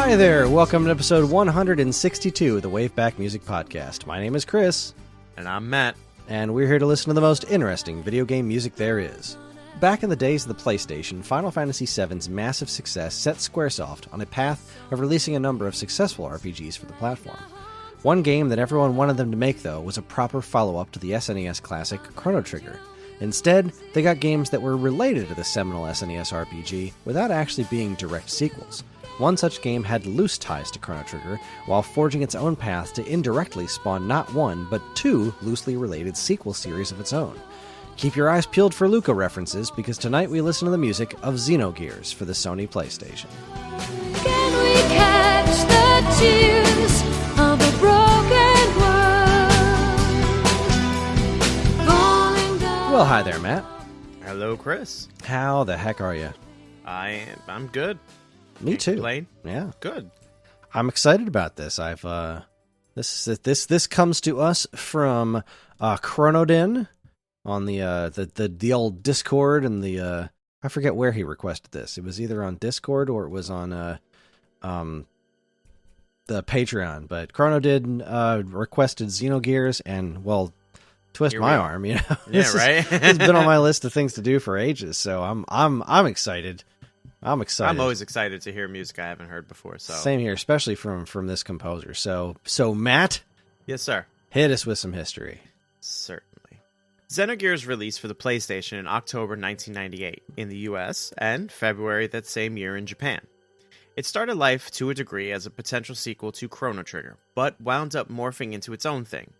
Hi there, welcome to episode 162 of the WaveBack Music Podcast. My name is Kris. And I'm Matt. And we're here to listen to the most interesting video game music there is. Back in the days of the PlayStation, Final Fantasy VII's massive success set Squaresoft on a path of releasing a number of successful RPGs for the platform. One game that everyone wanted them to make, though, was a proper follow-up to the SNES classic Chrono Trigger. Instead, they got games that were related to the seminal SNES RPG without actually being direct sequels. One such game had loose ties to Chrono Trigger, while forging its own path to indirectly spawn not one, but two loosely related sequel series of its own. Keep your eyes peeled for Luca references, because tonight we listen to the music of Xenogears for the Sony PlayStation. Can we catch the tears of a broken world? Well, hi there, Matt. Hello, Kris. How the heck are you? I'm good. Me too. Complain? Yeah, Good. I'm excited about this. This comes to us from Chronodin on the old Discord and the I forget where he requested this. It was either on Discord or it was on the Patreon. But Chronodin requested Xenogears, and well, twist my arm, you know. Yeah, right. It's been on my list of things to do for ages, so I'm excited. I'm excited. I'm always excited to hear music I haven't heard before. So same here, especially from this composer. So Matt, yes, sir. hit us with some history. Certainly. Xenogears released for the PlayStation in October 1998 in the US and February that same year in Japan. It started life to a degree as a potential sequel to Chrono Trigger, but wound up morphing into its own thing,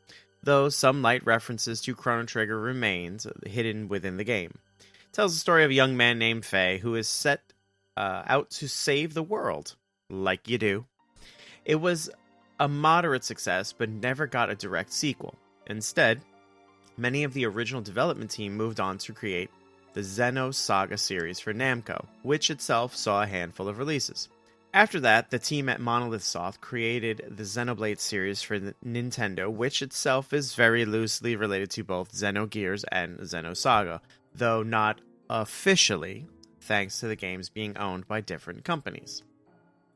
though some light references to Chrono Trigger remains hidden within the game. It tells the story of a young man named Faye who is set out to save the world, like you do. It was a moderate success, but never got a direct sequel. Instead, many of the original development team moved on to create the Xeno Saga series for Namco, which itself saw a handful of releases. After that, the team at Monolith Soft created the Xenoblade series for Nintendo, which itself is very loosely related to both Xenogears and Xenosaga, though not officially, thanks to the games being owned by different companies.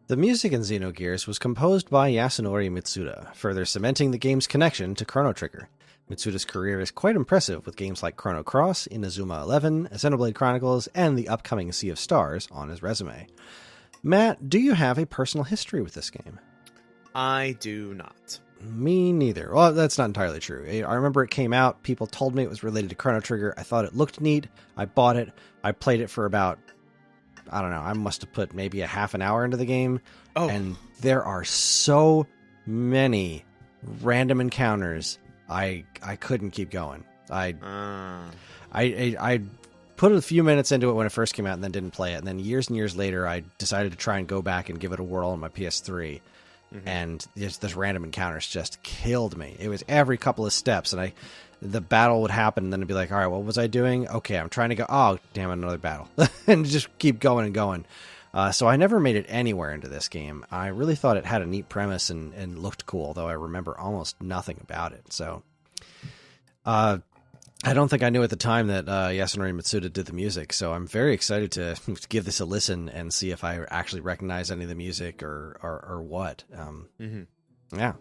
The music in Xenogears was composed by Yasunori Mitsuda, further cementing the game's connection to Chrono Trigger. Mitsuda's career is quite impressive, with games like Chrono Cross, Inazuma 11, Xenoblade Chronicles, and the upcoming Sea of Stars on his resume. Matt, do you have a personal history with this game? I do not. Me neither. Well, that's not entirely true. I remember it came out, people told me it was related to Chrono Trigger, I thought it looked neat, I bought it, I played it for about, I don't know, I must have put maybe a half an hour into the game, and there are so many random encounters, I couldn't keep going. I put a few minutes into it when it first came out and then didn't play it, and then years and years later I decided to try and go back and give it a whirl on my PS3. And this random encounters just killed me. It was every couple of steps, and the battle would happen, and then it'd be like, all right, what was I doing? Okay, I'm trying to go. Oh, damn it, another battle. And just keep going and going. So I never made it anywhere into this game. I really thought it had a neat premise and looked cool, though I remember almost nothing about it. So I don't think I knew at the time that Yasunori Mitsuda did the music, so I'm very excited to give this a listen and see if I actually recognize any of the music or what. Yeah.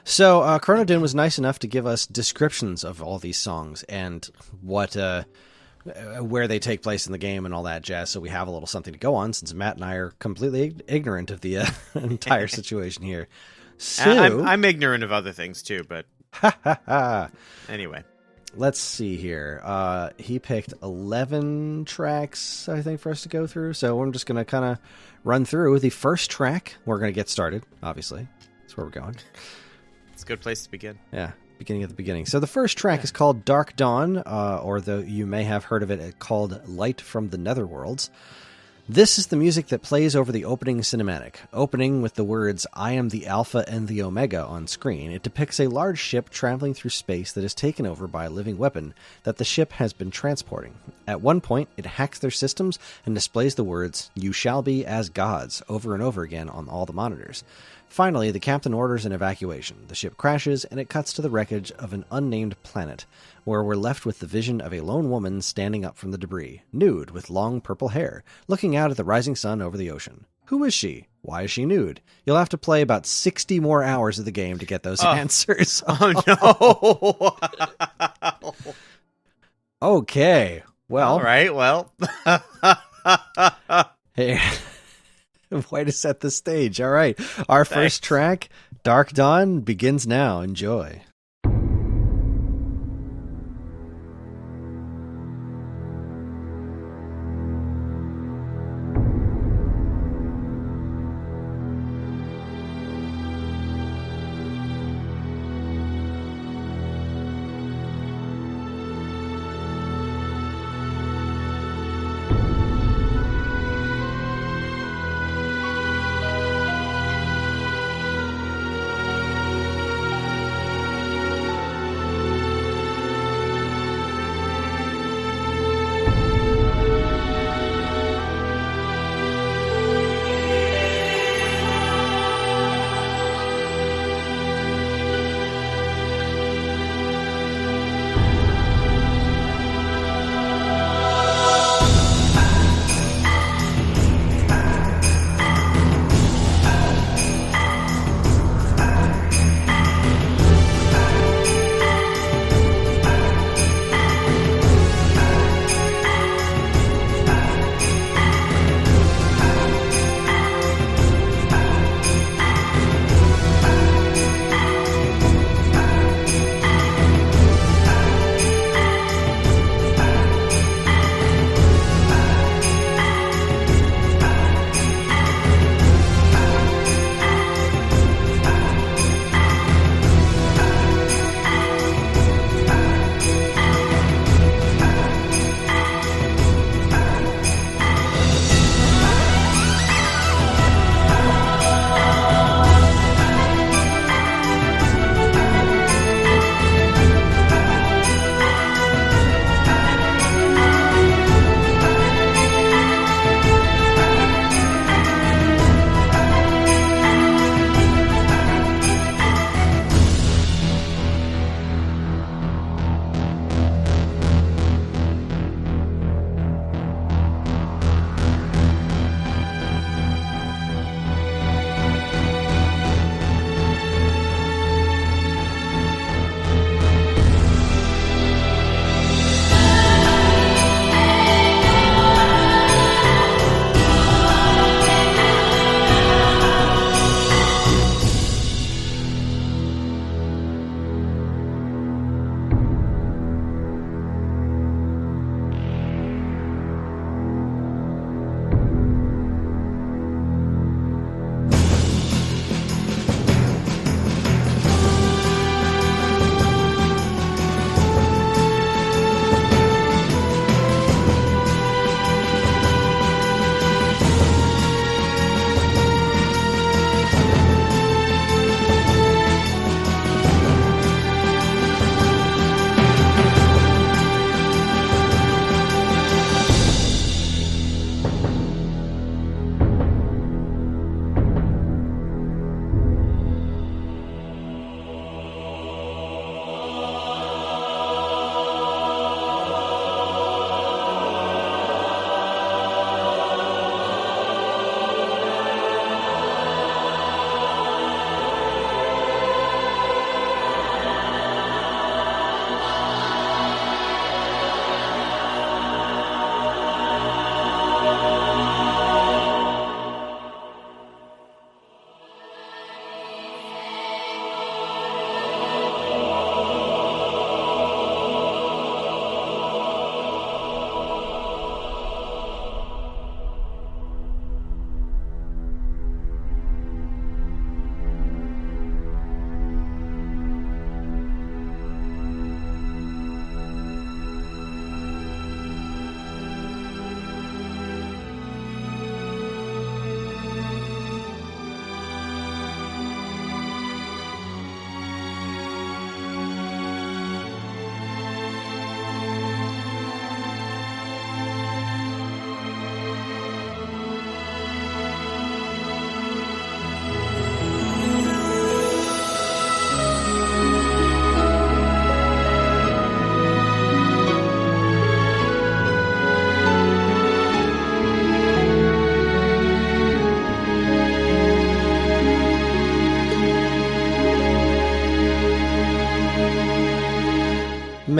So Chronodin was nice enough to give us descriptions of all these songs and what where they take place in the game and all that jazz, so we have a little something to go on, since Matt and I are completely ignorant of the entire situation here. So I'm ignorant of other things too, but anyway. Let's see here. He picked 11 tracks, I think, for us to go through. So I'm just going to kind of run through the first track. We're going to get started, obviously. That's where we're going. It's a good place to begin. Yeah, beginning at the beginning. So the first track is called Dark Dawn, or though you may have heard of it called Light from the Netherworlds. This is the music that plays over the opening cinematic. Opening with the words, "I am the Alpha and the Omega" on screen, it depicts a large ship traveling through space that is taken over by a living weapon that the ship has been transporting. At one point, it hacks their systems and displays the words, "You shall be as gods," over and over again on all the monitors. Finally, the captain orders an evacuation. The ship crashes, and it cuts to the wreckage of an unnamed planet, where we're left with the vision of a lone woman standing up from the debris, nude with long purple hair, looking out at the rising sun over the ocean. Who is she? Why is she nude? You'll have to play about 60 more hours of the game to get those answers. Oh no. Okay. Well. All right. Well. Hey. Way to set the stage. All right. Our first track, Dark Dawn, begins now. Enjoy.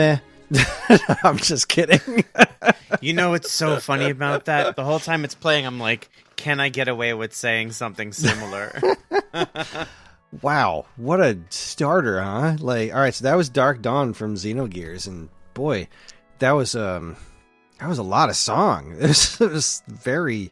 meh. I'm just kidding. You know what's so funny about that? The whole time it's playing, I'm like, can I get away with saying something similar? Wow, what a starter, huh? Like, all right, so that was Dark Dawn from Xenogears, and boy, that was a lot of song. It was very,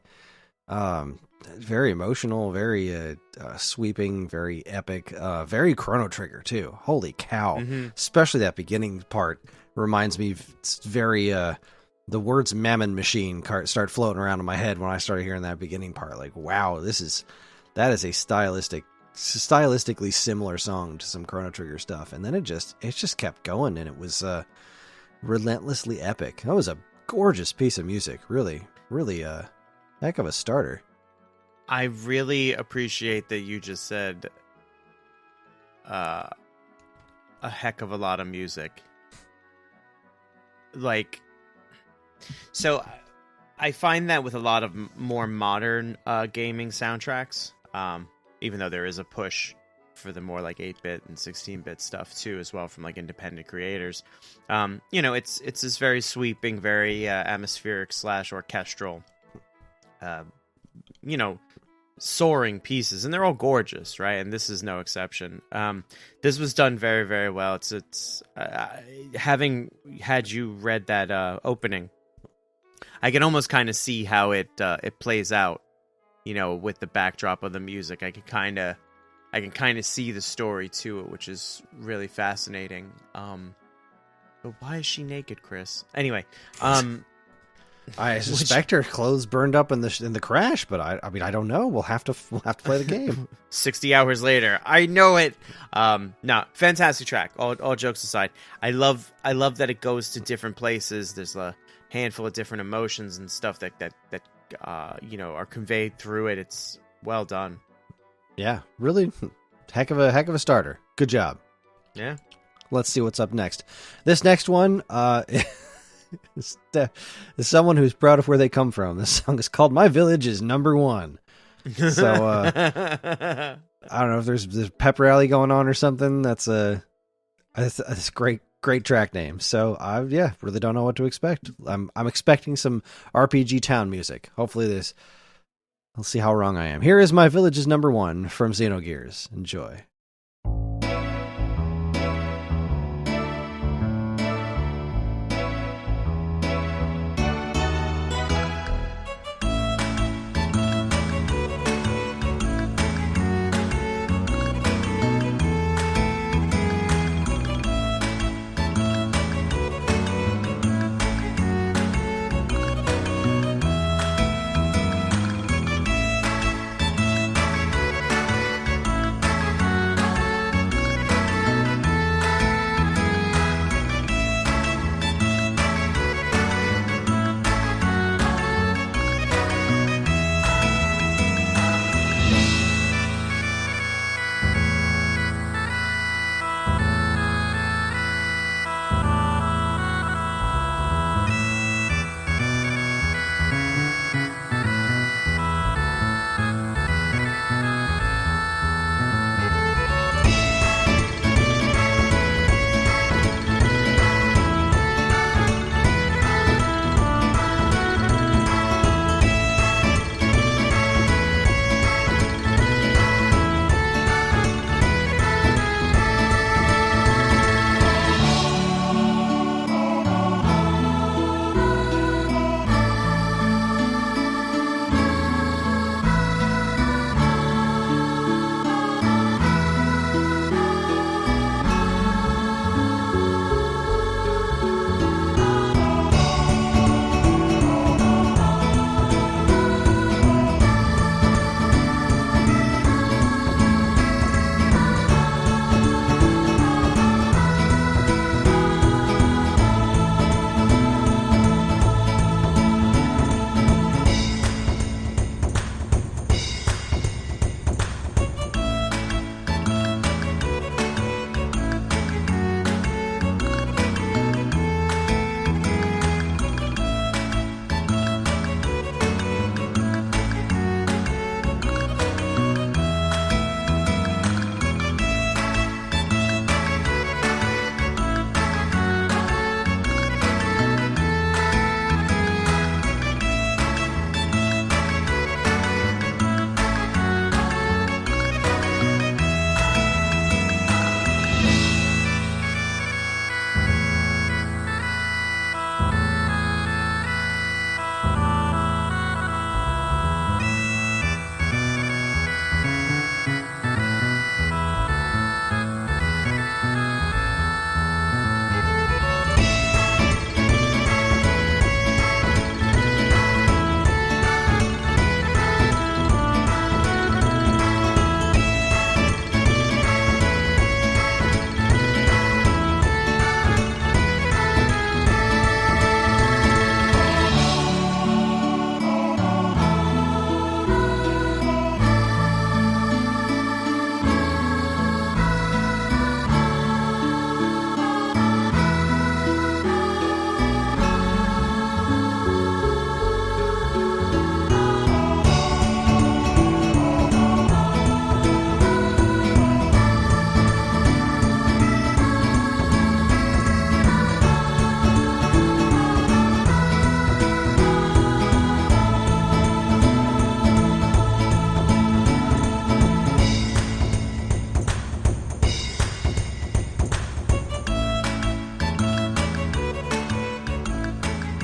very emotional, very sweeping, very epic, very Chrono Trigger too. Holy cow! Especially that beginning part reminds me. It's very the words "Mammon Machine" start floating around in my head when I started hearing that beginning part. Like, wow, that is a stylistically similar song to some Chrono Trigger stuff, and then it just kept going, and it was relentlessly epic. That was a gorgeous piece of music. Really, really heck of a starter. I really appreciate that you just said a heck of a lot of music. Like, so I find that with a lot of more modern gaming soundtracks, even though there is a push for the more like 8-bit and 16-bit stuff too, as well, from like independent creators. It's this very sweeping, very atmospheric / orchestral, soaring pieces, and they're all gorgeous, right? And this is no exception. This was done very, very well. It's having had you read that opening, I can almost kind of see how it plays out, with the backdrop of the music. I can kind of see the story to it, which is really fascinating. But why is she naked, Kris? Anyway, I suspect her clothes burned up in the crash, but I mean I don't know. We'll have to play the game. 60 hours later, I know it. No, fantastic track. All jokes aside, I love that it goes to different places. There's a handful of different emotions and stuff that are conveyed through it. It's well done. Yeah, really, heck of a starter. Good job. Yeah. Let's see what's up next. This next one is someone who's proud of where they come from. This song is called "My Village is Number One." So I don't know if there's pep rally going on or something. That's a great track name. So I really don't know what to expect. I'm expecting some RPG town music. Hopefully I'll see how wrong I am. Here is "My Village is Number One" from Xenogears. Enjoy.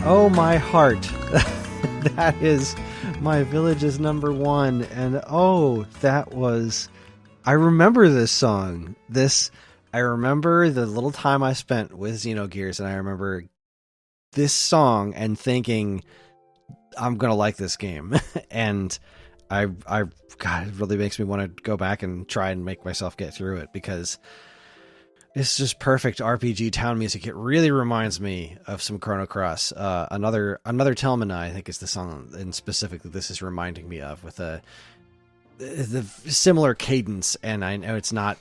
Oh, my heart. That is My Village is number one. And oh, that was... I remember this song. I remember the little time I spent with Xenogears, and I remember this song and thinking, I'm going to like this game. And God, it really makes me want to go back and try and make myself get through it, because it's just perfect RPG town music. It really reminds me of some Chrono Cross. Another Telmina, I think, is the song, and specifically this is reminding me of, with the similar cadence. And I know it's not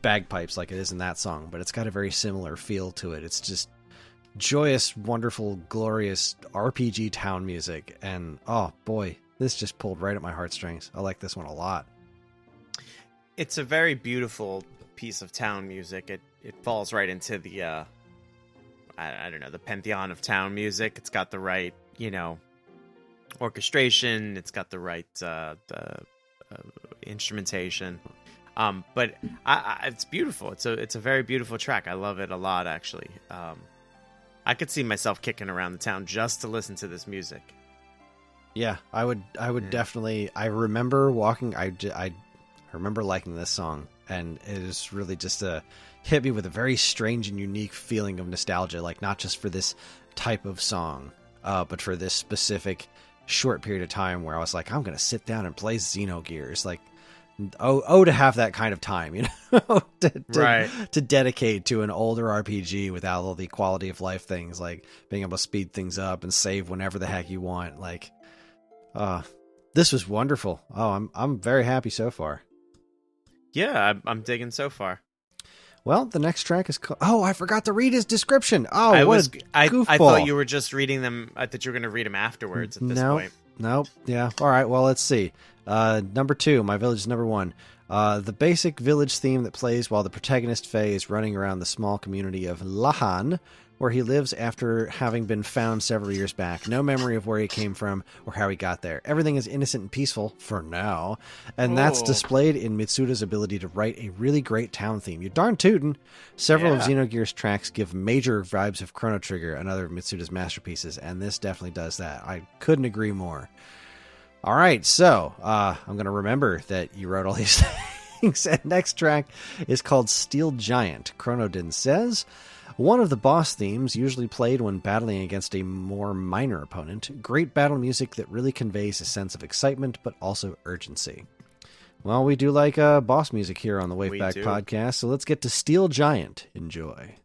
bagpipes like it is in that song, but it's got a very similar feel to it. It's just joyous, wonderful, glorious RPG town music. And oh boy, this just pulled right at my heartstrings. I like this one a lot. It's a very beautiful piece of town music. It falls right into the I don't know, the pantheon of town music. It's got the right, orchestration. It's got the right instrumentation. But it's beautiful. It's a very beautiful track. I love it a lot, actually. I could see myself kicking around the town just to listen to this music. Yeah, I would definitely. I remember walking. I remember liking this song, and it is really just hit me with a very strange and unique feeling of nostalgia. Like, not just for this type of song, but for this specific short period of time where I was like, I'm going to sit down and play Xenogears. Like, to have that kind of time, to dedicate to an older RPG without all the quality of life things, like being able to speed things up and save whenever the heck you want. Like, this was wonderful. Oh, I'm very happy so far. Yeah, I'm digging so far. Well, the next track is called... Oh, I forgot to read his description. Oh, I thought you were just reading them. I thought you were going to read them afterwards at this point. Nope. Yeah. All right. Well, let's see. Number 2, My Village is number 1. The basic village theme that plays while the protagonist Faye is running around the small community of Lahan, where he lives after having been found several years back. No memory of where he came from or how he got there. Everything is innocent and peaceful, for now, and that's displayed in Mitsuda's ability to write a really great town theme. You darn tootin'! Several of Xenogears' tracks give major vibes of Chrono Trigger, another of Mitsuda's masterpieces, and this definitely does that. I couldn't agree more. All right, so I'm going to remember that you wrote all these things. And next track is called Steel Giant. Chronodin says, one of the boss themes usually played when battling against a more minor opponent. Great battle music that really conveys a sense of excitement, but also urgency. Well, we do like boss music here on the WaveBack podcast, so let's get to Steel Giant. Enjoy.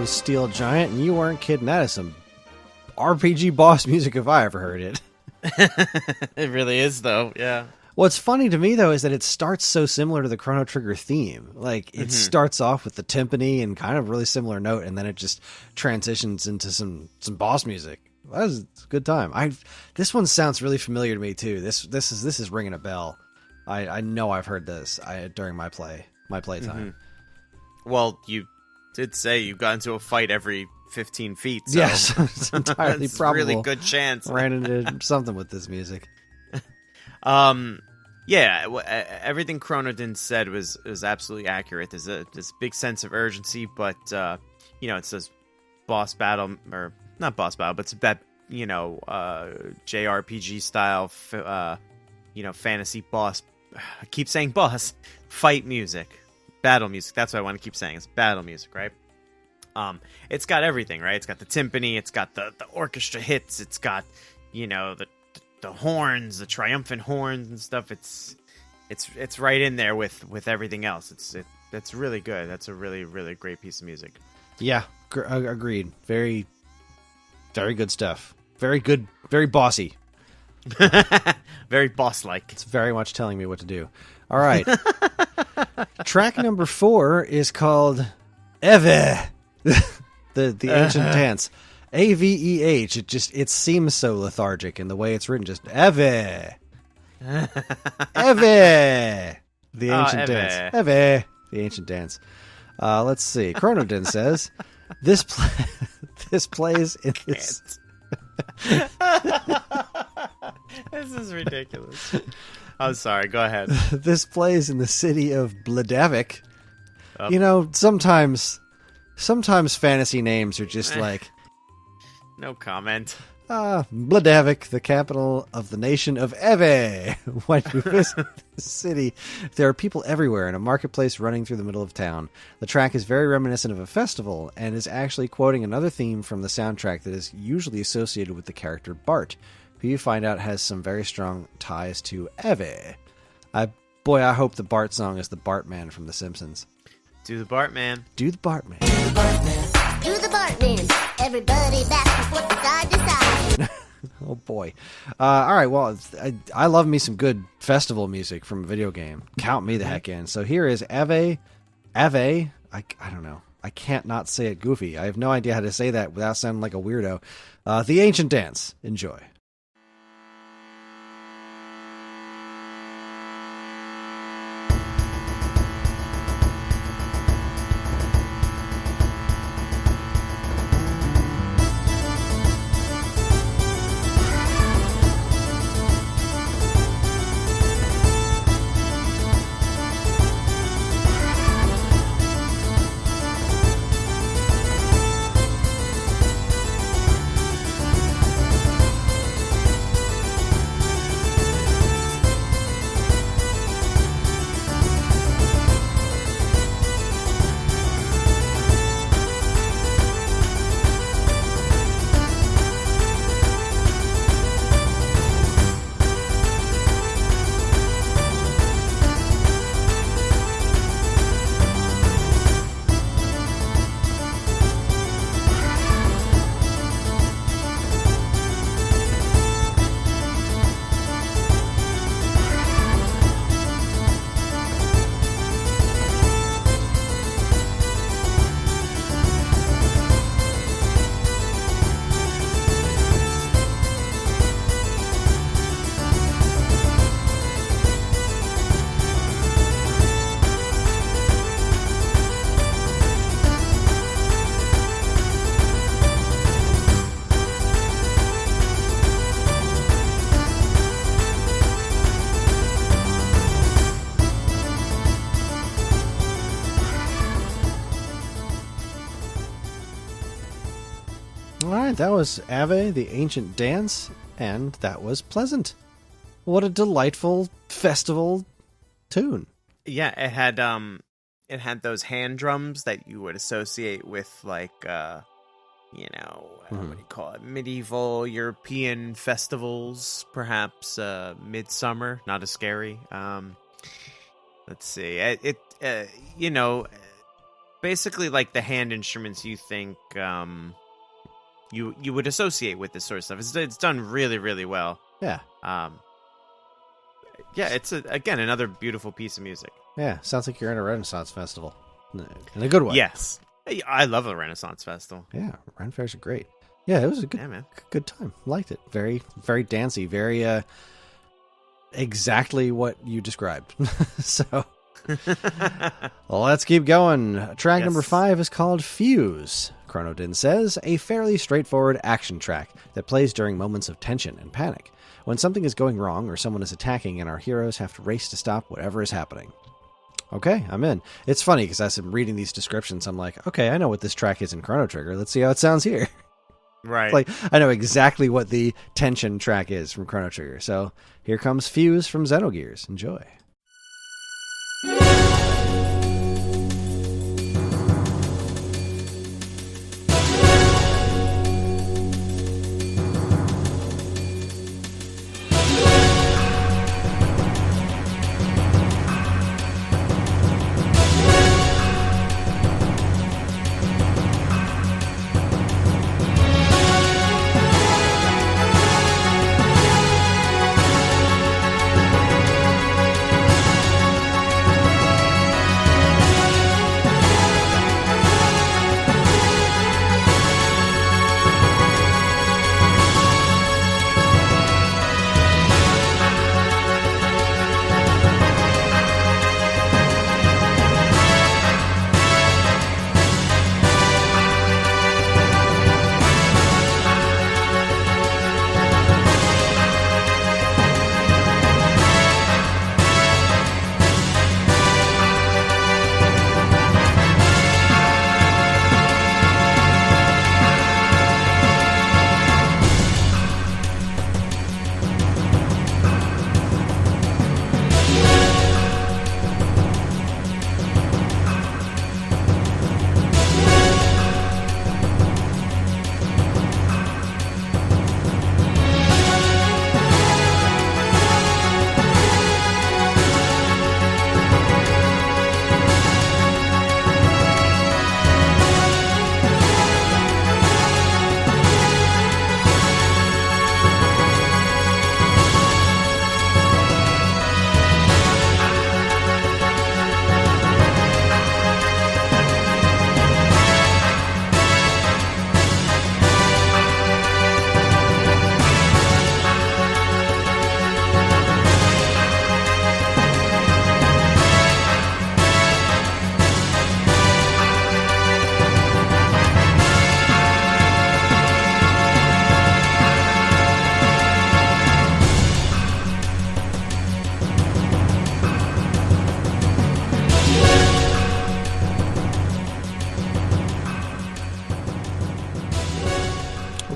was Steel Giant, and you weren't kidding. That is some RPG boss music if I ever heard it. It really is, though. Yeah. What's funny to me, though, is that it starts so similar to the Chrono Trigger theme. Like, it starts off with the timpani and kind of really similar note, and then it just transitions into some boss music. That was a good time. This one sounds really familiar to me, too. This is ringing a bell. I know I've heard this during my playtime. Well, you did say you got into a fight every 15 feet. So yes, it's entirely it's probable. Really good chance. Ran into something with this music. Yeah, everything Chronodin said was absolutely accurate. There's this big sense of urgency, but it says boss battle, or not boss battle, but it's that JRPG style, fantasy boss. I keep saying boss fight music, battle music. That's what I want to keep saying. It's battle music, right? It's got everything, right? It's got the timpani, it's got the orchestra hits, it's got the horns, the triumphant horns and stuff. It's right in there with everything else. It's really good. That's a really, really great piece of music. Yeah, agreed. Very, very good stuff. Very good, very bossy. Very boss-like. It's very much telling me what to do. All right. Track number 4 is called Eve, the ancient dance. AVEH. It seems so lethargic in the way it's written. Just Eve. Eve. The ancient dance. Eve. The ancient dance. Let's see. Chronodin says this plays in this. This is ridiculous. I'm sorry. Go ahead. This plays in the city of Bladavik. Oh. Sometimes fantasy names are just like. No comment. Bladavik, the capital of the nation of Eve. When you visit the city, there are people everywhere in a marketplace running through the middle of town. The track is very reminiscent of a festival and is actually quoting another theme from the soundtrack that is usually associated with the character Bart, who you find out has some very strong ties to Eve. I hope the Bart song is the Bartman from The Simpsons. Do the Bartman. Do the Bartman. Do the Bartman. Do the Bartman. Everybody back and forth side to side. Oh boy. All right, well, I love me some good festival music from a video game. Count me the heck in. So here is Eve. I don't know. I can't not say it goofy. I have no idea how to say that without sounding like a weirdo. The Ancient Dance. Enjoy. Alright, that was Ave, the Ancient Dance, and that was pleasant. What a delightful festival tune. Yeah, it had those hand drums that you would associate with like what do you call it? Medieval European festivals, perhaps Midsummer, not as scary. Let's see. basically like the hand instruments you think you would associate with this sort of stuff. It's done really, really well. Yeah. Yeah, it's again another beautiful piece of music. Yeah, sounds like you're in a Renaissance festival. In a good way. Yes. I love a Renaissance festival. Yeah, Ren fairs are great. Yeah, it was a good time. Liked it. Very, very dancey. Very exactly what you described. So well, let's keep going. Track number 5 is called Fuse. Chronodin says, a fairly straightforward action track that plays during moments of tension and panic. When something is going wrong or someone is attacking and our heroes have to race to stop whatever is happening. Okay, I'm in. It's funny because as I'm reading these descriptions, I'm like, okay, I know what this track is in Chrono Trigger. Let's see how it sounds here. Right. Like, I know exactly what the tension track is from Chrono Trigger. So here comes Fuse from Xenogears. Enjoy.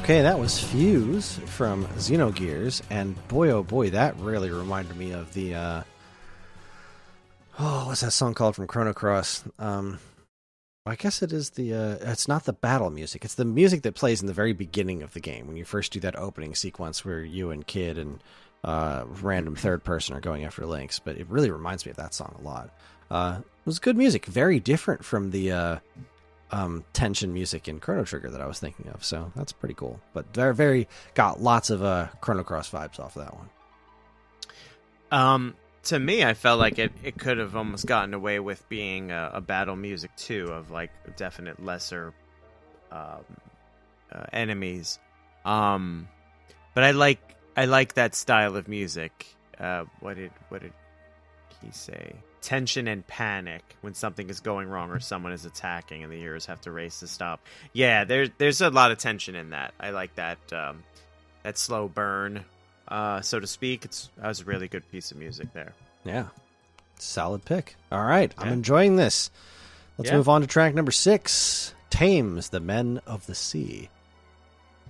Okay, that was Fuse from Xenogears, and boy, oh boy, that really reminded me of the, what's that song called from Chrono Cross? I guess it is it's not the battle music, it's the music that plays in the very beginning of the game, when you first do that opening sequence where you and Kid and random third person are going after Lynx, but it really reminds me of that song a lot. It was good music, very different from the tension music in Chrono Trigger that I was thinking of, so that's pretty cool. But they're got lots of Chrono Cross vibes off of that one. To me, I felt like it could have almost gotten away with being a battle music too, of like definite lesser enemies. But I like that style of music. What did he say? Tension and panic when something is going wrong or someone is attacking and the heroes have to race to stop. Yeah, there's a lot of tension in that. I like that that slow burn, so to speak. That was a really good piece of music there. Yeah, solid pick. All right, Yeah. I'm enjoying this. Let's move on to track number 6, Thames, the Men of the Sea.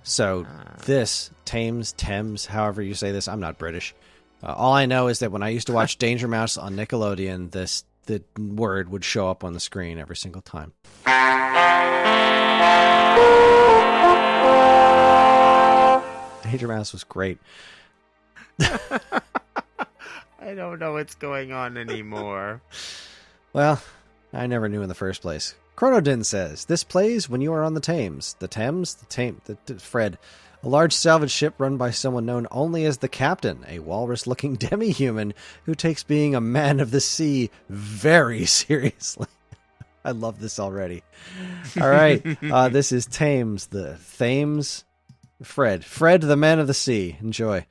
So this, Thames, however you say this, I'm not British. All I know is that when I used to watch Danger Mouse on Nickelodeon, the word would show up on the screen every single time. Danger Mouse was great. I don't know what's going on anymore. Well, I never knew in the first place. Chronodin says, this plays when you are on the Thames. Fred. A large salvage ship run by someone known only as the Captain, a walrus-looking demi-human who takes being a man of the sea very seriously. I love this already. All right, this is Thames, the Thames. Fred, the man of the sea. Enjoy.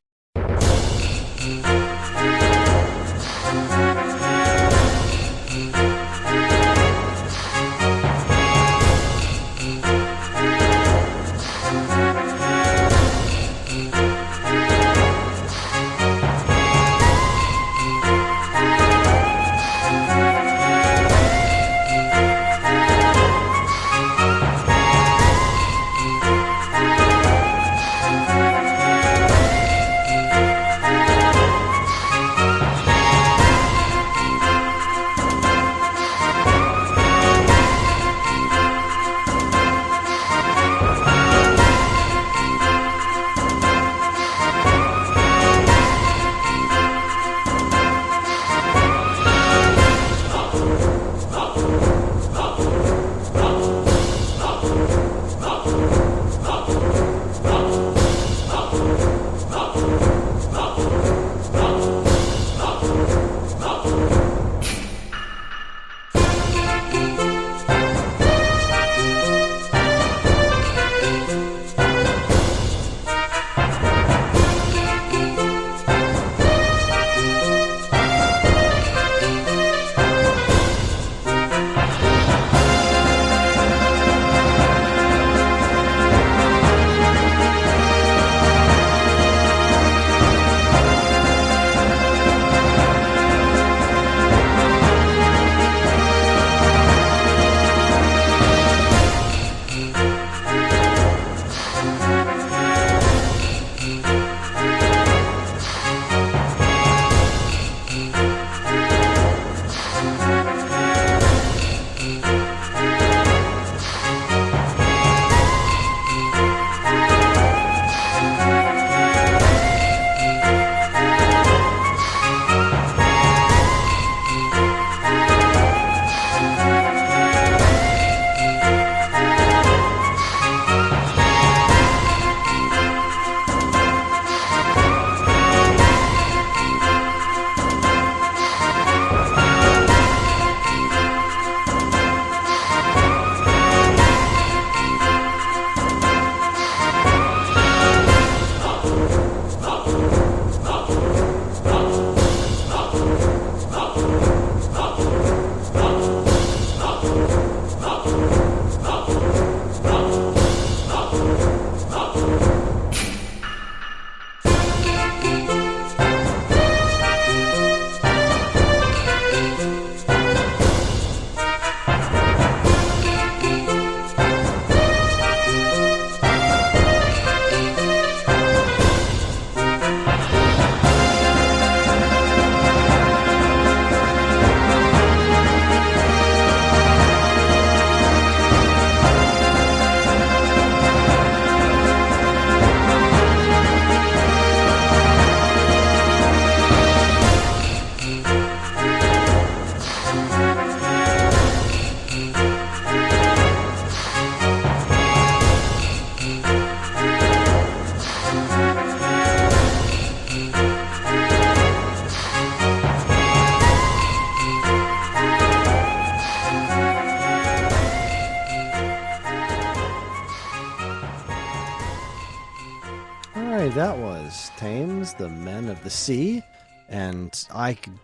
That was Thames, the Men of the Sea, and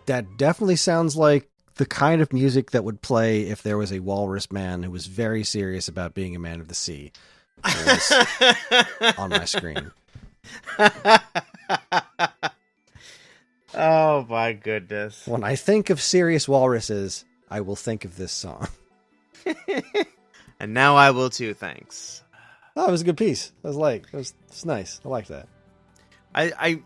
that definitely sounds like the kind of music that would play if there was a walrus man who was very serious about being a man of the sea on my screen. Oh my goodness. When I think of serious walruses, I will think of this song. And now I will too, thanks. Oh, it was a good piece. It's nice. I like that. I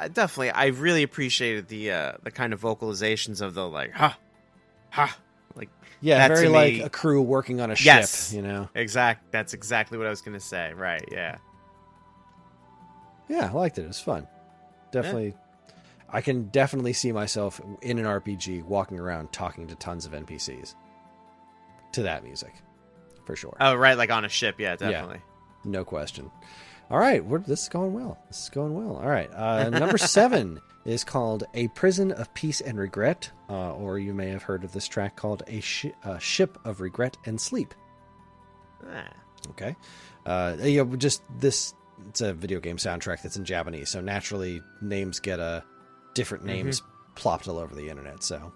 definitely. I really appreciated the kind of vocalizations of the like, like very like a crew working on a ship. You know, That's exactly what I was gonna say. Right? Yeah. Yeah, I liked it. It was fun. Definitely, I can definitely see myself in an RPG walking around talking to tons of NPCs. to that music, for sure. Oh, right, like on a ship. Yeah, definitely. No question. All right, this is going well. This is going well. All right, number 7 is called A Prison of Peace and Regret, or you may have heard of this track called A Ship of Regret and Sleep. Ah. Okay. It's a video game soundtrack that's in Japanese, so naturally names get different names plopped all over the internet. So,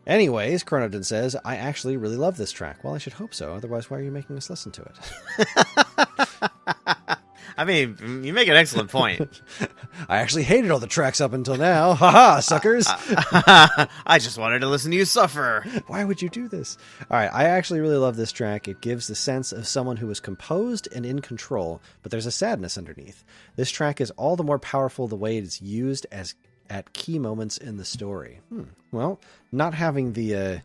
anyways, Chronodon says, I actually really love this track. Well, I should hope so. Otherwise, why are you making us listen to it? I mean, you make an excellent point. I actually hated all the tracks up until now. Haha, suckers. I just wanted to listen to you suffer. Why would you do this? All right, I actually really love this track. It gives the sense of someone who is composed and in control, but there's a sadness underneath. This track is all the more powerful the way it is used at key moments in the story. Well, not having the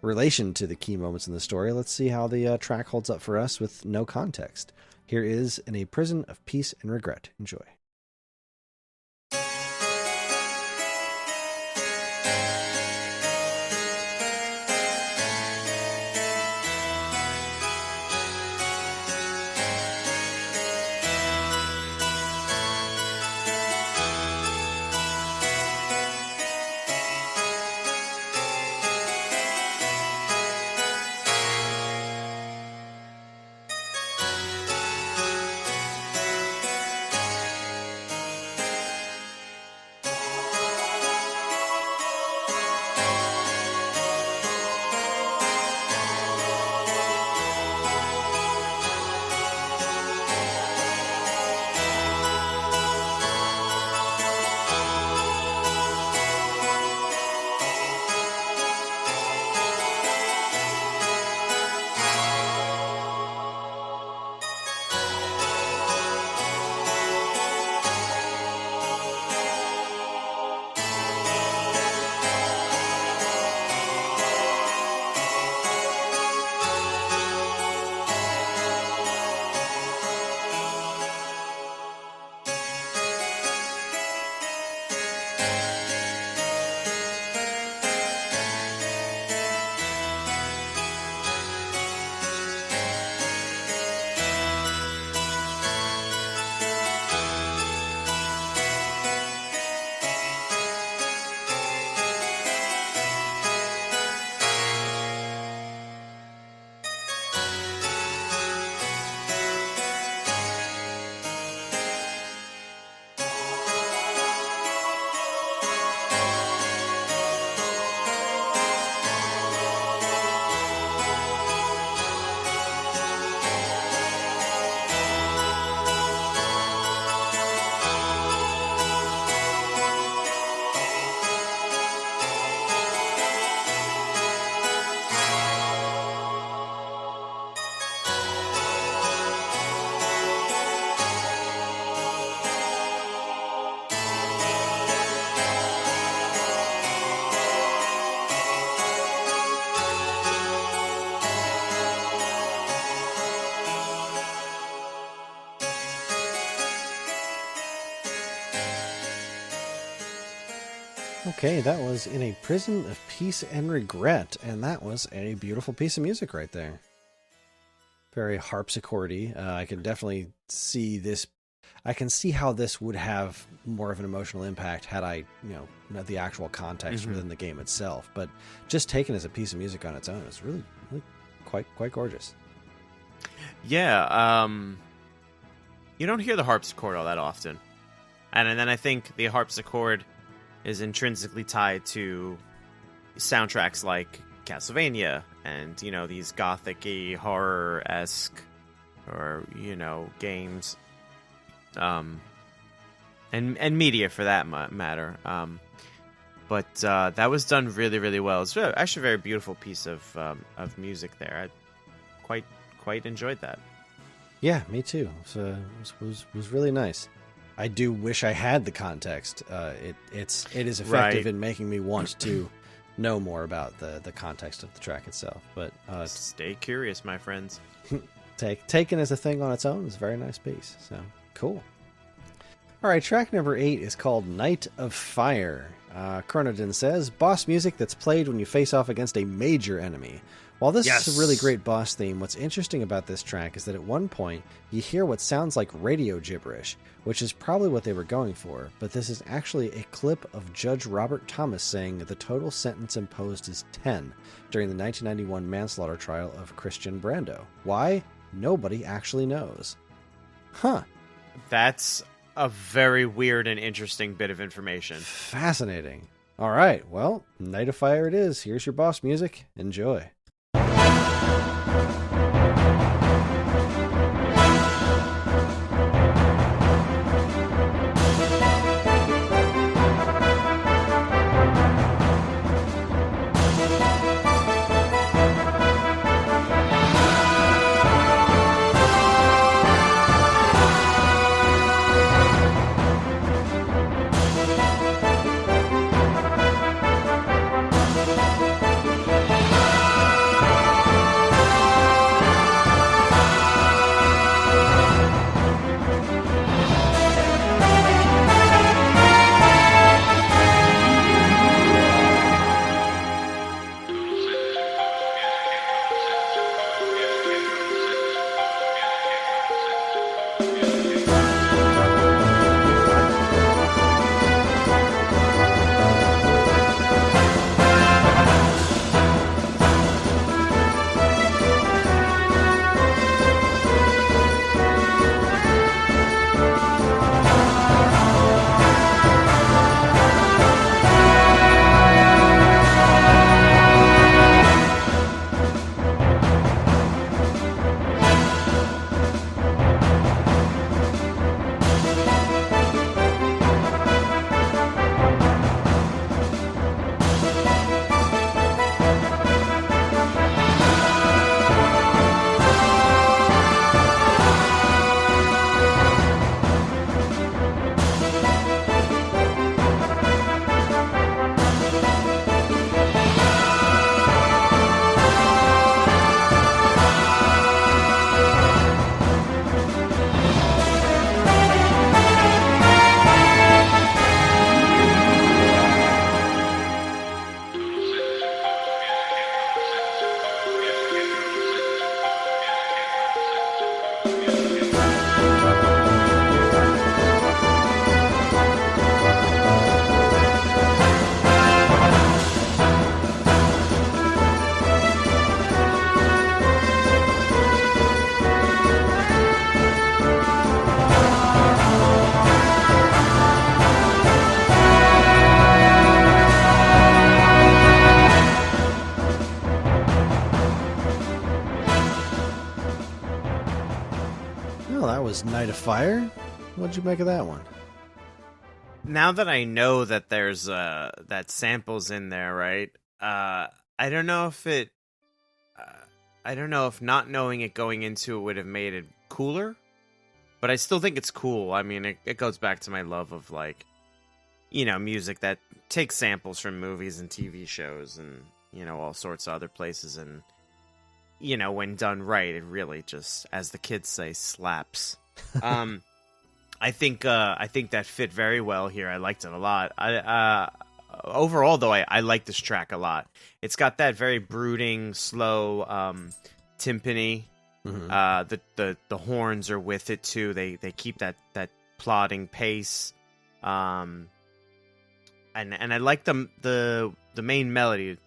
relation to the key moments in the story, let's see how the track holds up for us with no context. Here is In a Prison of Peace and Regret. Enjoy. Okay, that was In a Prison of Peace and Regret, and that was a beautiful piece of music right there. Very harpsichordy. I can definitely see this. I can see how this would have more of an emotional impact had I, not the actual context within the game itself. But just taken as a piece of music on its own is really, really quite gorgeous. Yeah, you don't hear the harpsichord all that often, and then I think the harpsichord is intrinsically tied to soundtracks like Castlevania and, these gothic-y, horror-esque, or, games, and media for that matter. But that was done really, really well. It's actually a very beautiful piece of music there. I quite enjoyed that. Yeah, me too. It was really nice. I do wish I had the context. It is effective in making me want to know more about the context of the track itself. But stay curious, my friends. Taken as a thing on its own is a very nice piece. So cool. All right, track number 8 is called Night of Fire. Chronodon says, boss music that's played when you face off against a major enemy. While this Yes. is a really great boss theme, what's interesting about this track is that at one point you hear what sounds like radio gibberish, which is probably what they were going for, but this is actually a clip of Judge Robert Thomas saying the total sentence imposed is 10 during the 1991 manslaughter trial of Christian Brando. Why? Nobody actually knows. Huh. That's a very weird and interesting bit of information. Fascinating. All right, well, Night of Fire it is. Here's your boss music. Enjoy. Was Night of Fire. What'd you make of that one? Now that I know that there's that samples in there, right? I don't know if I don't know if not knowing it going into it would have made it cooler, but I still think it's cool. I mean, it goes back to my love of, like, you know, music that takes samples from movies and TV shows and, you know, all sorts of other places. And, you know, when done right, it really just, as the kids say, slaps. I think that fit very well here. I liked it a lot. Overall, though, I like this track a lot. It's got that very brooding, slow timpani. Mm-hmm. The horns are with it too. They keep that plodding pace. And I like the main melody.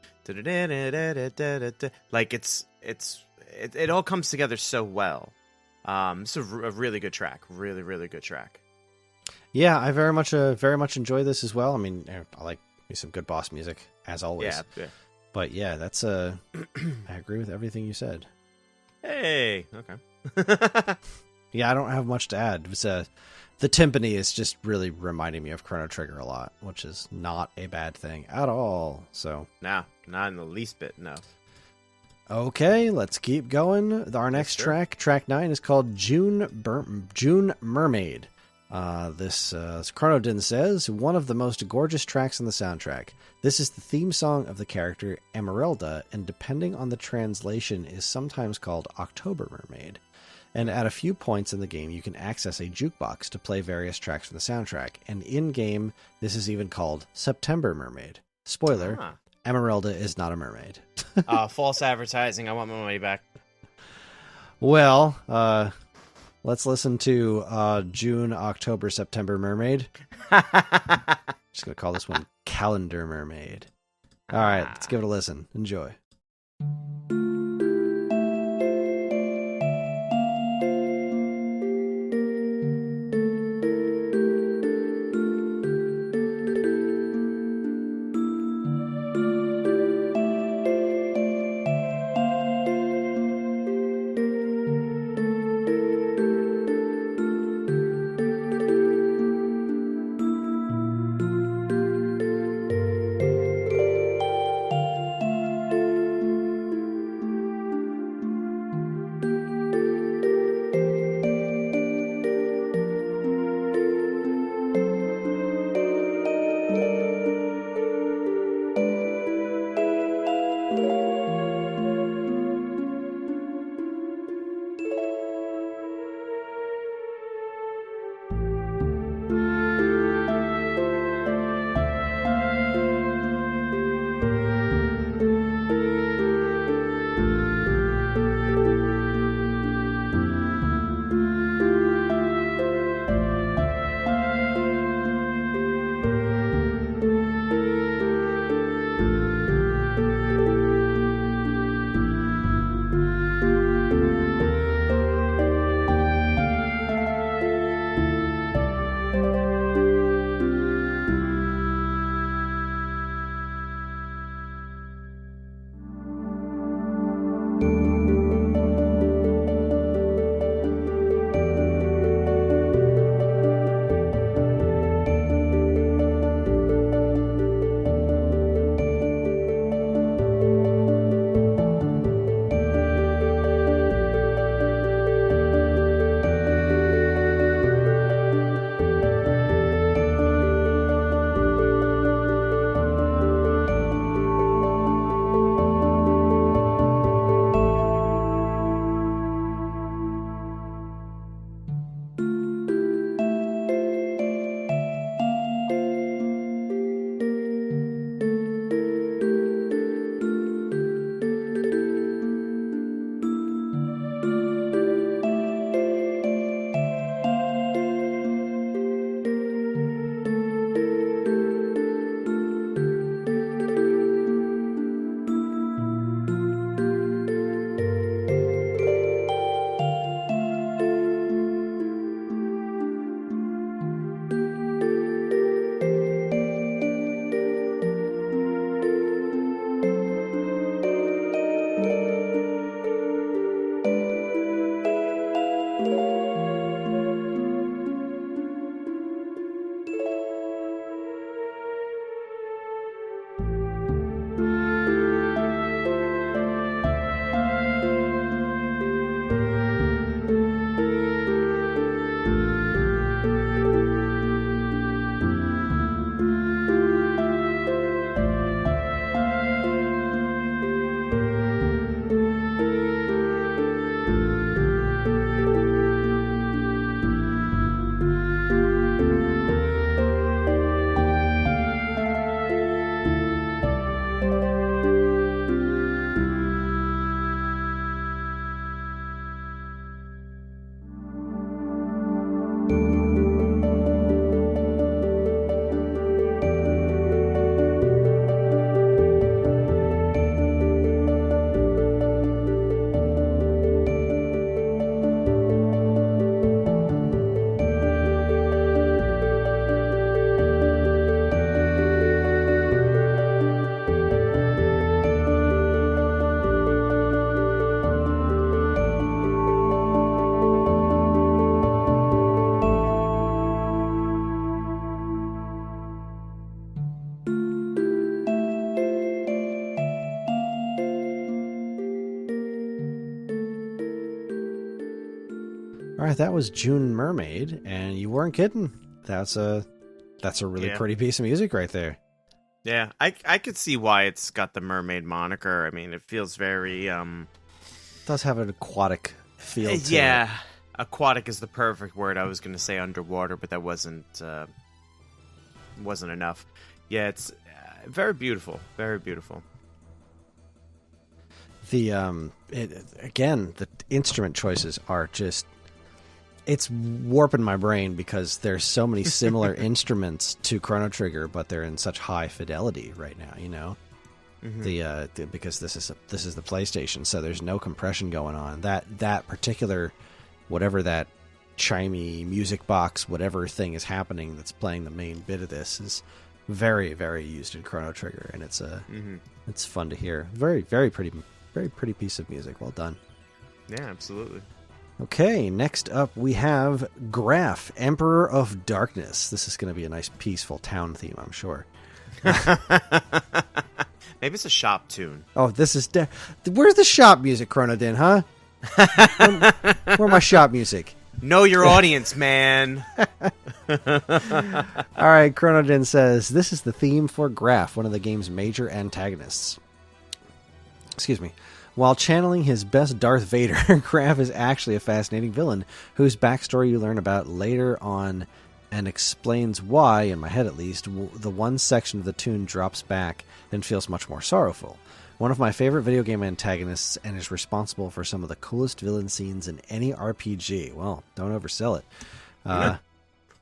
Like it all comes together so well. It's a really good track. Really, really good track. Yeah, I very much enjoy this as well. I mean, I like some good boss music as always. Yeah. But yeah, that's I agree with everything you said. Hey, okay. Yeah, I don't have much to add. It's the timpani is just really reminding me of Chrono Trigger a lot, which is not a bad thing at all. So no, not in the least bit. No. Okay, let's keep going. Our next track 9, is called June Mermaid. This Chronodin says, one of the most gorgeous tracks on the soundtrack. This is the theme song of the character Emeralda, and depending on the translation is sometimes called October Mermaid. And at a few points in the game, you can access a jukebox to play various tracks from the soundtrack. And in-game, this is even called September Mermaid. Spoiler, Emeralda is not a mermaid. False advertising. I want my money back. Well, let's listen to June, October, September Mermaid. Just going to call this one Calendar Mermaid. All right, let's give it a listen. Enjoy. All right, that was June Mermaid, and you weren't kidding. That's a really pretty piece of music right there. Yeah, I could see why it's got the mermaid moniker. I mean, it feels very It does have an aquatic feel to yeah. it. Aquatic is the perfect word. I was going to say underwater, but that wasn't enough. Yeah, Very beautiful. Very beautiful. The again, the instrument choices are just, it's warping my brain because there's so many similar instruments to Chrono Trigger, but they're in such high fidelity right now, you know. Because this is the PlayStation, so there's no compression going on. That particular, whatever that chimey music box, whatever thing is happening that's playing the main bit of this, is very, very used in Chrono Trigger, and it's fun to hear. Very, very pretty piece of music. Well done. Yeah, absolutely. Okay, next up we have Graf, Emperor of Darkness. This is going to be a nice peaceful town theme, I'm sure. Maybe it's a shop tune. Oh, this is... Where's the shop music, Chronodin, huh? Where my shop music? Know your audience, man. All right, Chronodin says, this is the theme for Graf, one of the game's major antagonists. Excuse me. While channeling his best Darth Vader, Graf is actually a fascinating villain whose backstory you learn about later on and explains why, in my head at least, the one section of the tune drops back and feels much more sorrowful. One of my favorite video game antagonists and is responsible for some of the coolest villain scenes in any RPG. Well, don't oversell it.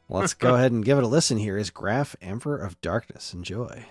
Let's go ahead and give it a listen. Here is Graf, Emperor of Darkness. Enjoy.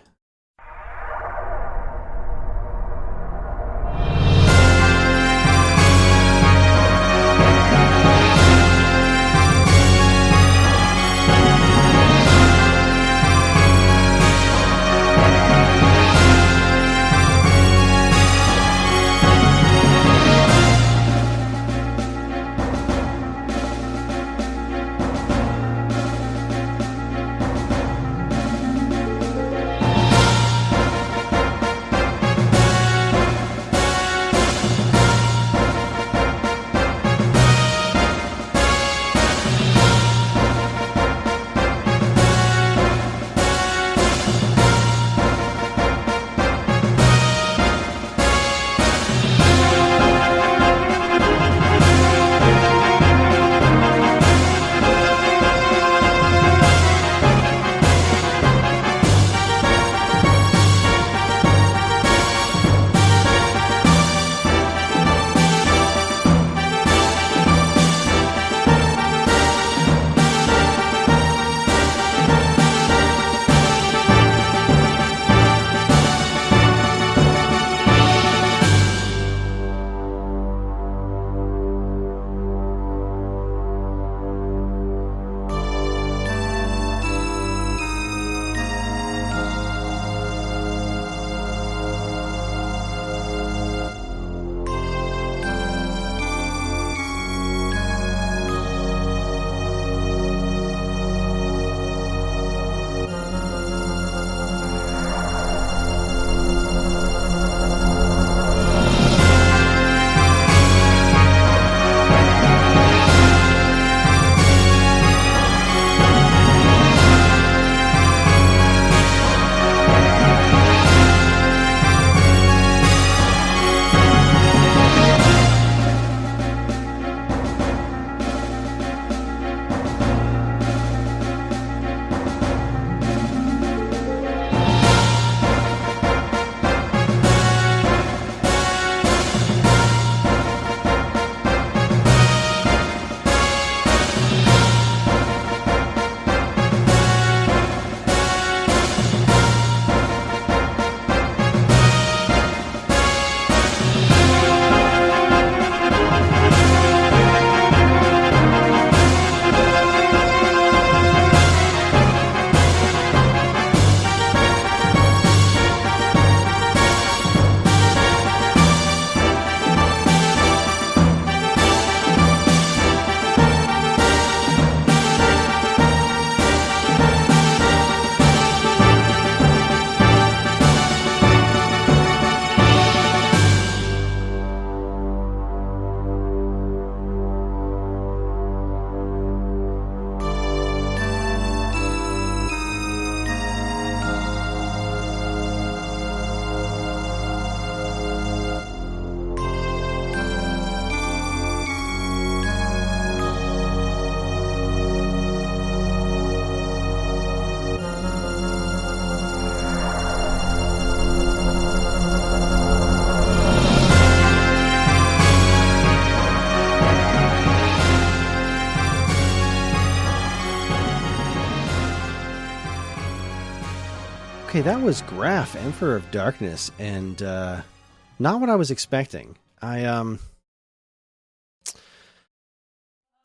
Okay, that was Graph, Emperor of Darkness, and not what I was expecting. I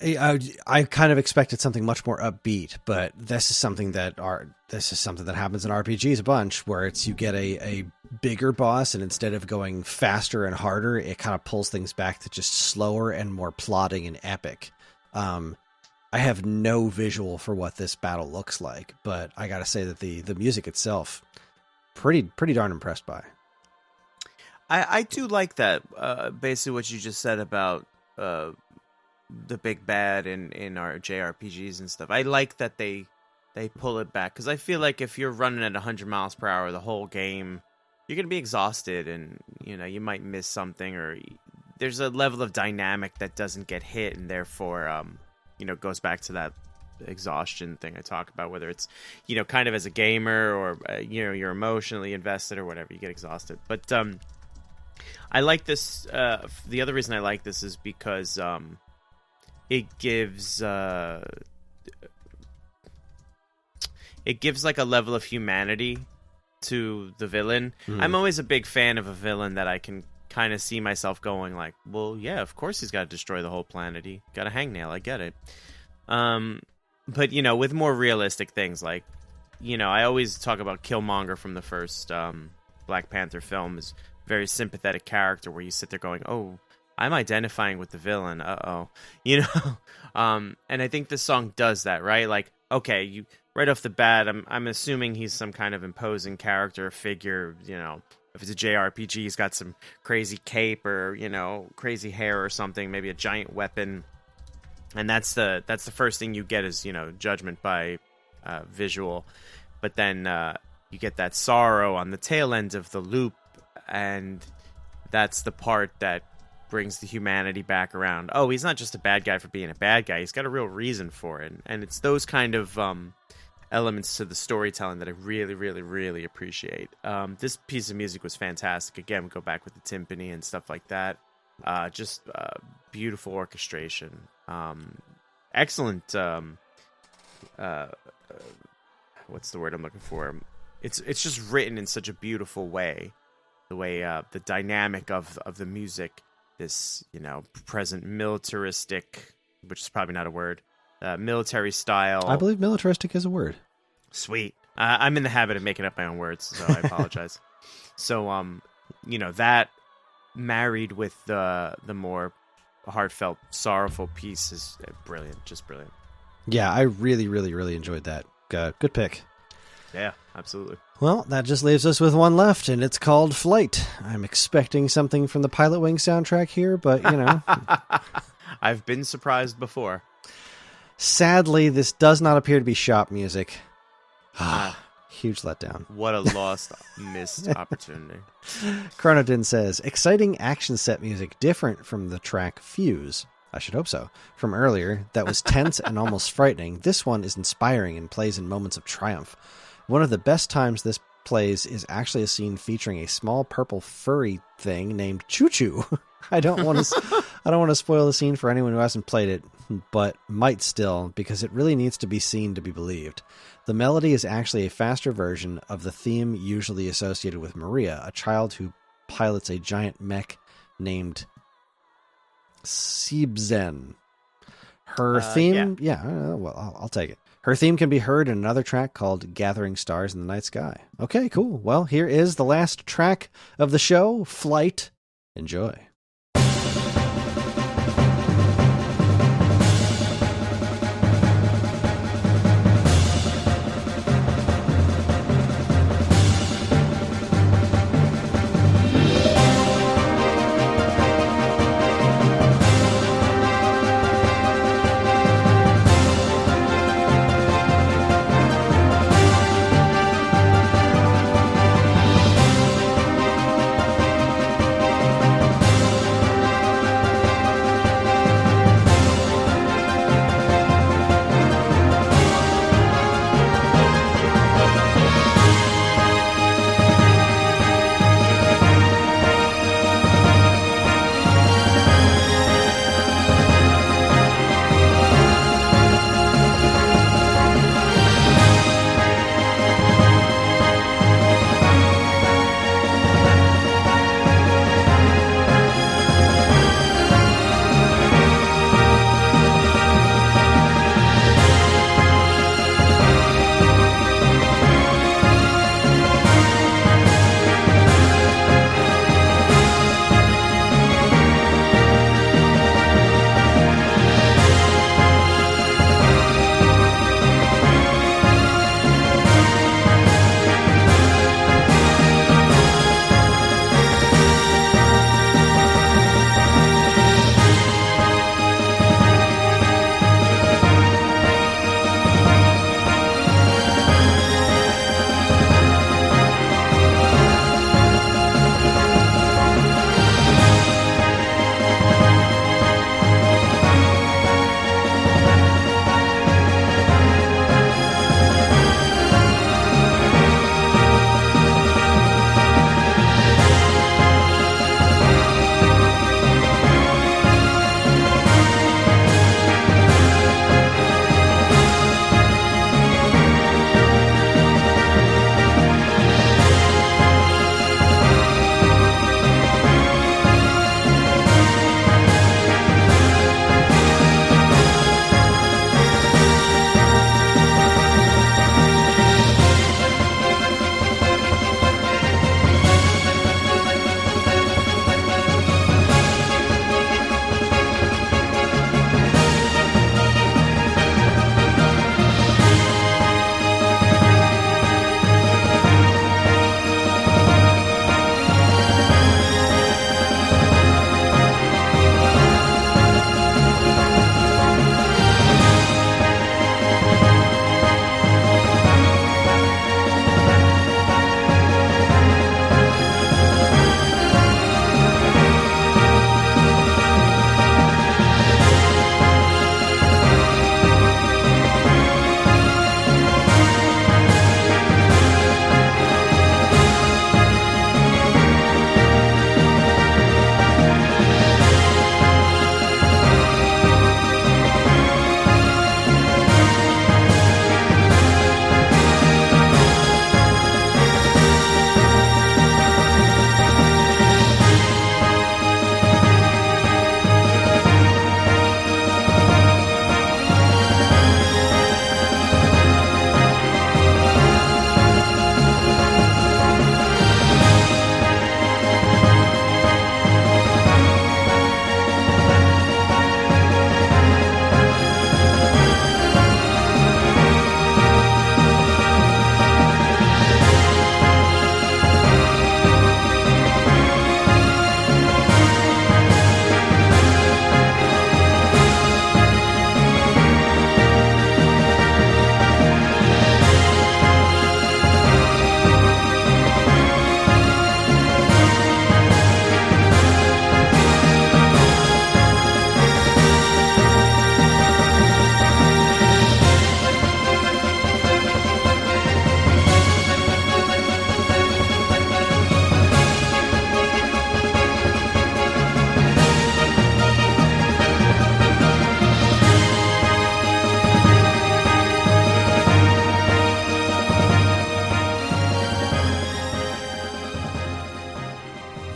kind of expected something much more upbeat, but this is something that happens in RPGs a bunch, where it's you get a bigger boss, and instead of going faster and harder, it kind of pulls things back to just slower and more plodding and epic. I have no visual for what this battle looks like, but I gotta say that the music itself, pretty darn impressed by. I do like that. Basically, what you just said about the big bad in our JRPGs and stuff. I like that they pull it back, because I feel like if you're running at 100 miles per hour the whole game, you're gonna be exhausted, and you might miss something, or there's a level of dynamic that doesn't get hit, and therefore goes back to that exhaustion thing I talk about, whether it's kind of as a gamer or you're emotionally invested or whatever, you get exhausted. But I like this. The other reason I like this is because it gives like a level of humanity to the villain. I'm always a big fan of a villain that I can kind of see myself going like, well, yeah, of course he's got to destroy the whole planet. He got a hangnail. I get it. But with more realistic things, like, I always talk about Killmonger from the first Black Panther film as a very sympathetic character, where you sit there going, oh, I'm identifying with the villain. And I think this song does that, right? Like, okay, you right off the bat, I'm assuming he's some kind of imposing character figure. If it's a JRPG, he's got some crazy cape or crazy hair or something, maybe a giant weapon, and that's the first thing you get is judgment by visual. But then you get that sorrow on the tail end of the loop, and that's the part that brings the humanity back around. Oh, he's not just a bad guy for being a bad guy. He's got a real reason for it. And it's those kind of elements to the storytelling that I really, really, really appreciate. This piece of music was fantastic. Again, we go back with the timpani and stuff like that. Just beautiful orchestration. Excellent. What's the word I'm looking for? It's just written in such a beautiful way. The way the dynamic of the music, this present militaristic, which is probably not a word, military style. I believe militaristic is a word. Sweet. I'm in the habit of making up my own words, so I apologize. So that married with the more heartfelt, sorrowful piece is brilliant, just brilliant. Yeah, I really, really, really enjoyed that. Good pick. Yeah, absolutely. Well, that just leaves us with one left, and it's called Flight. I'm expecting something from the Pilot Wing soundtrack here, but, I've been surprised before. Sadly, this does not appear to be shop music. Huge letdown. What a missed opportunity. Chronodin says, exciting action set music different from the track Fuse. I should hope so. From earlier, that was tense and almost frightening. This one is inspiring and plays in moments of triumph. One of the best times this plays is actually a scene featuring a small purple furry thing named Choo Choo. I don't want to spoil the scene for anyone who hasn't played it, but might still, because it really needs to be seen to be believed. The melody is actually a faster version of the theme usually associated with Maria, a child who pilots a giant mech named Siebzen. Her theme, well, I'll take it. Her theme can be heard in another track called Gathering Stars in the Night Sky. Okay, cool. Well, here is the last track of the show, Flight. Enjoy.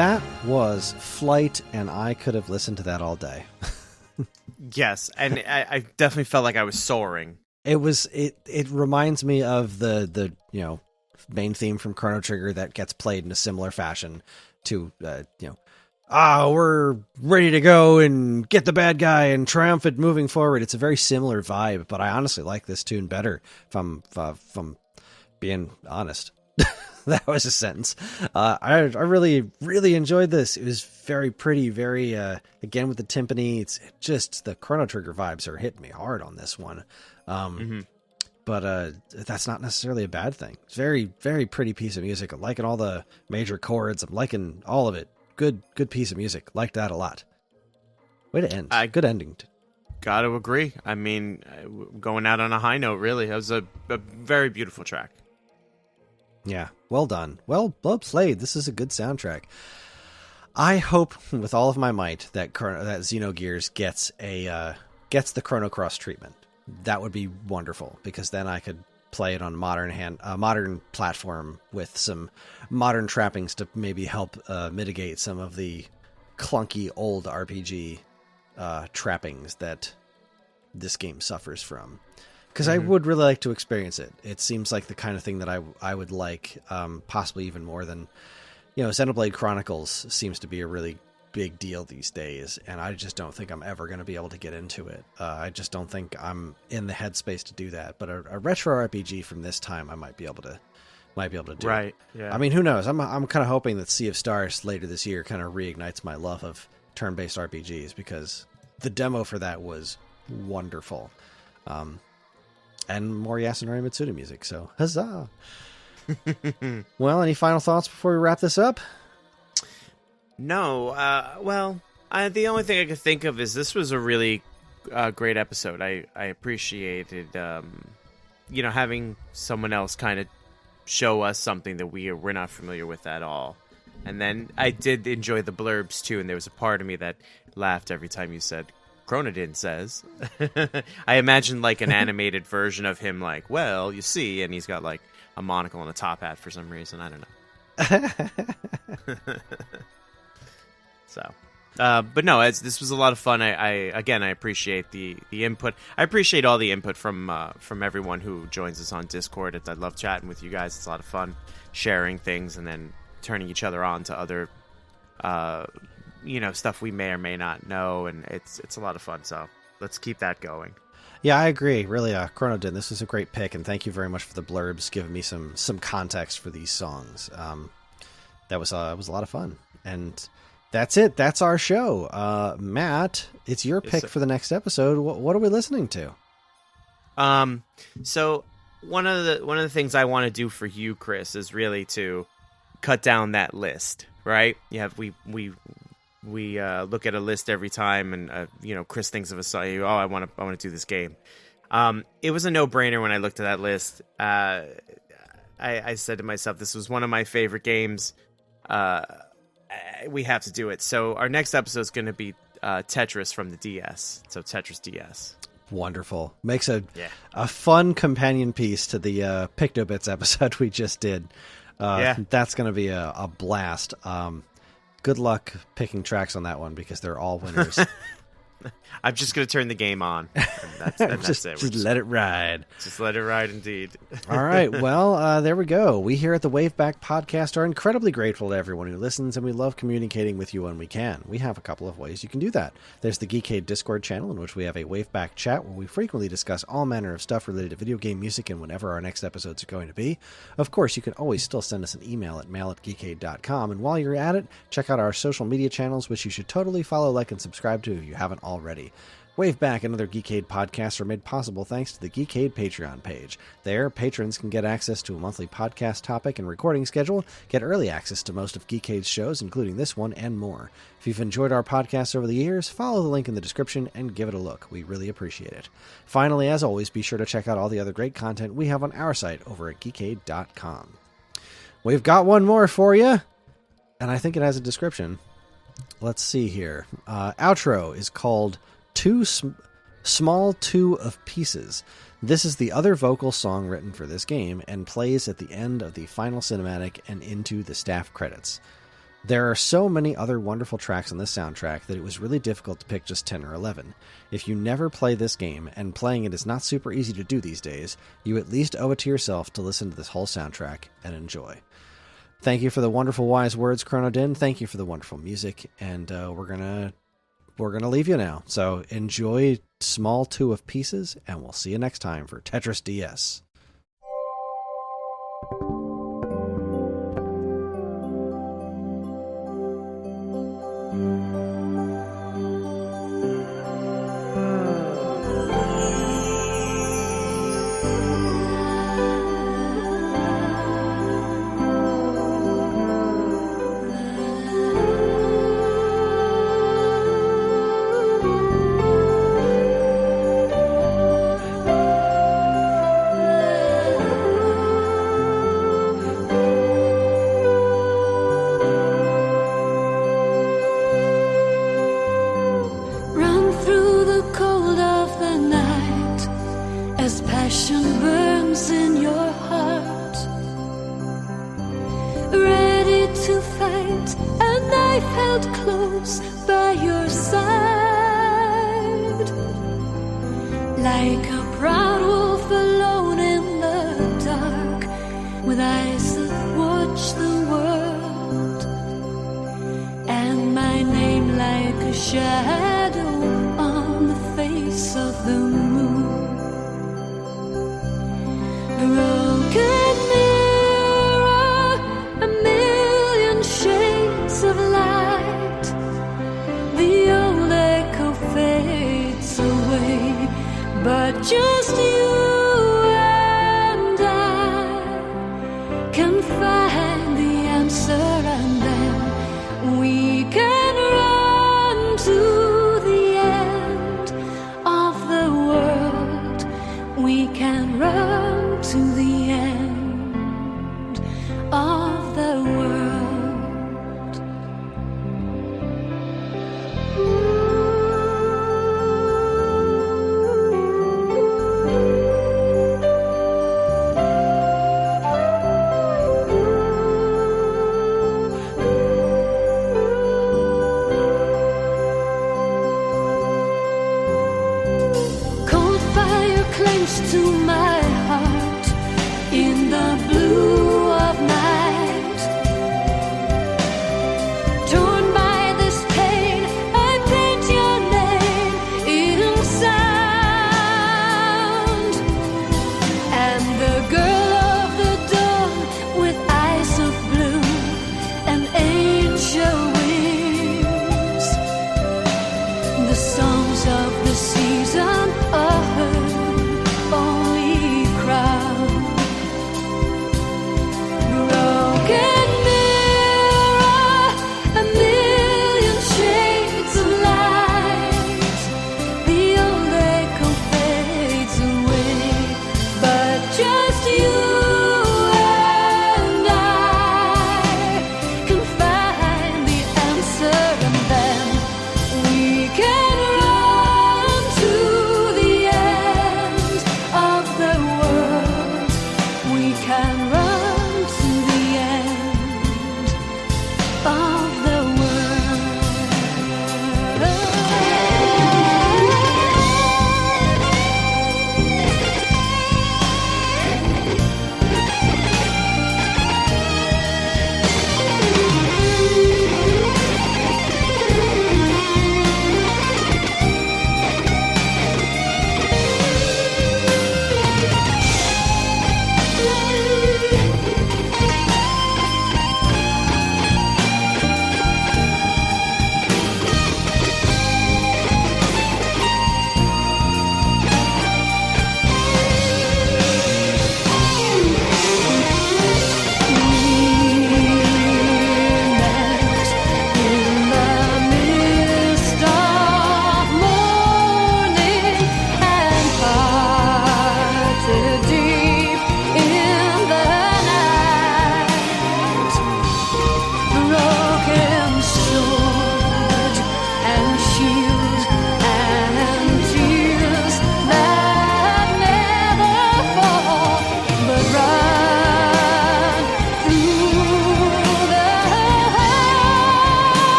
That was Flight, and I could have listened to that all day. Yes, and I definitely felt like I was soaring. It reminds me of the main theme from Chrono Trigger that gets played in a similar fashion to we're ready to go and get the bad guy and triumphant moving forward. It's a very similar vibe, but I honestly like this tune better if I'm being honest. That was a sentence. I really, really enjoyed this. It was very pretty, very, again, with the timpani. It's just the Chrono Trigger vibes are hitting me hard on this one. But that's not necessarily a bad thing. It's very, very pretty piece of music. I'm liking all the major chords. I'm liking all of it. Good piece of music. Like that a lot. Way to end. Good ending. Got to agree. I mean, going out on a high note, really. That was a very beautiful track. Yeah, well done. Well played. This is a good soundtrack. I hope with all of my might that Xenogears gets the Chrono Cross treatment. That would be wonderful, because then I could play it on modern platform with some modern trappings to maybe help mitigate some of the clunky old RPG trappings that this game suffers from. Because I would really like to experience it. It seems like the kind of thing that I would like, possibly even more than, Xenoblade Chronicles seems to be a really big deal these days, and I just don't think I'm ever going to be able to get into it. I just don't think I'm in the headspace to do that. But a retro RPG from this time, I might be able to do. Right. Yeah. I mean, who knows? I'm kind of hoping that Sea of Stars later this year kind of reignites my love of turn-based RPGs, because the demo for that was wonderful. And more Yasunori Mitsuda music, so huzzah! Well, any final thoughts before we wrap this up? No. The only thing I could think of is this was a really great episode. I appreciated, having someone else kind of show us something that we're not familiar with at all. And then I did enjoy the blurbs too, and there was a part of me that laughed every time you said Chronodin says. I imagine like an animated version of him, like, well, you see, and he's got like a monocle and a top hat for some reason. I don't know. So, but no, this was a lot of fun. I appreciate the input. I appreciate all the input from everyone who joins us on Discord. I love chatting with you guys. It's a lot of fun sharing things and then turning each other on to other stuff we may or may not know, and it's a lot of fun, so let's keep that going. Yeah, I agree. Really, Chronodin, this was a great pick, and thank you very much for the blurbs, giving me some context for these songs. That was a lot of fun, and that's it. That's our show. Matt, it's your pick for the next episode. What are we listening to? So one of the things I want to do for you, Kris, is really to cut down that list, right? Yeah, we look at a list every time, and Kris thinks of a song. Oh, I want to do this game. It was a no-brainer when I looked at that list. I said to myself, this was one of my favorite games. We have to do it. So our next episode is going to be Tetris from the DS. So Tetris DS. Wonderful. Makes a fun companion piece to the Pictobits episode we just did. That's going to be a blast. Good luck picking tracks on that one, because they're all winners. I'm just going to turn the game on. That's it. Just let it ride. Just let it ride, indeed. All right. Well, there we go. We here at the WaveBack podcast are incredibly grateful to everyone who listens, and we love communicating with you when we can. We have a couple of ways you can do that. There's the Geekade Discord channel, in which we have a WaveBack chat where we frequently discuss all manner of stuff related to video game music and whenever our next episodes are going to be. Of course, you can always still send us an email at mail@geekade.com, and while you're at it, check out our social media channels, which you should totally follow, like, and subscribe to if you haven't already. WaveBack and other Geekade podcasts are made possible thanks to the Geekade Patreon page. There, patrons can get access to a monthly podcast topic and recording schedule, get early access to most of Geekade's shows, including this one, and more. If you've enjoyed our podcasts over the years, follow the link in the description and give it a look. We really appreciate it. Finally, as always, be sure to check out all the other great content we have on our site over at geekade.com. We've got one more for you, and I think it has a description. Let's see here. Outro is called Small Two of Pieces. This is the other vocal song written for this game and plays at the end of the final cinematic and into the staff credits. There are so many other wonderful tracks on this soundtrack that it was really difficult to pick just 10 or 11. If you never play this game, and playing it is not super easy to do these days, you at least owe it to yourself to listen to this whole soundtrack and enjoy. Thank you for the wonderful wise words, Chronodin. Thank you for the wonderful music, and we're gonna leave you now. So enjoy Small 2 of Pieces, and we'll see you next time for Tetris DS. Run through the cold of the night as passion burns in your heart. Ready to fight, a knife held close by your side. Like a proud wolf alone in the dark, with eyes that watch the world, and my name like a shadow on the face of the moon. Broken mirror, a million shades of light. The old echo fades away, but just you and I can find the answer, and then we can run to the end of the world. We can run to the end of the world. Cold fire clenched to my heart in the blue of night. Torn by this pain, I paint your name in sound. And the girl of the dawn with eyes of blue and angel wings. The songs of the season are her only crown. Broken mirror, a million shades of light. The old echo fades away, but just you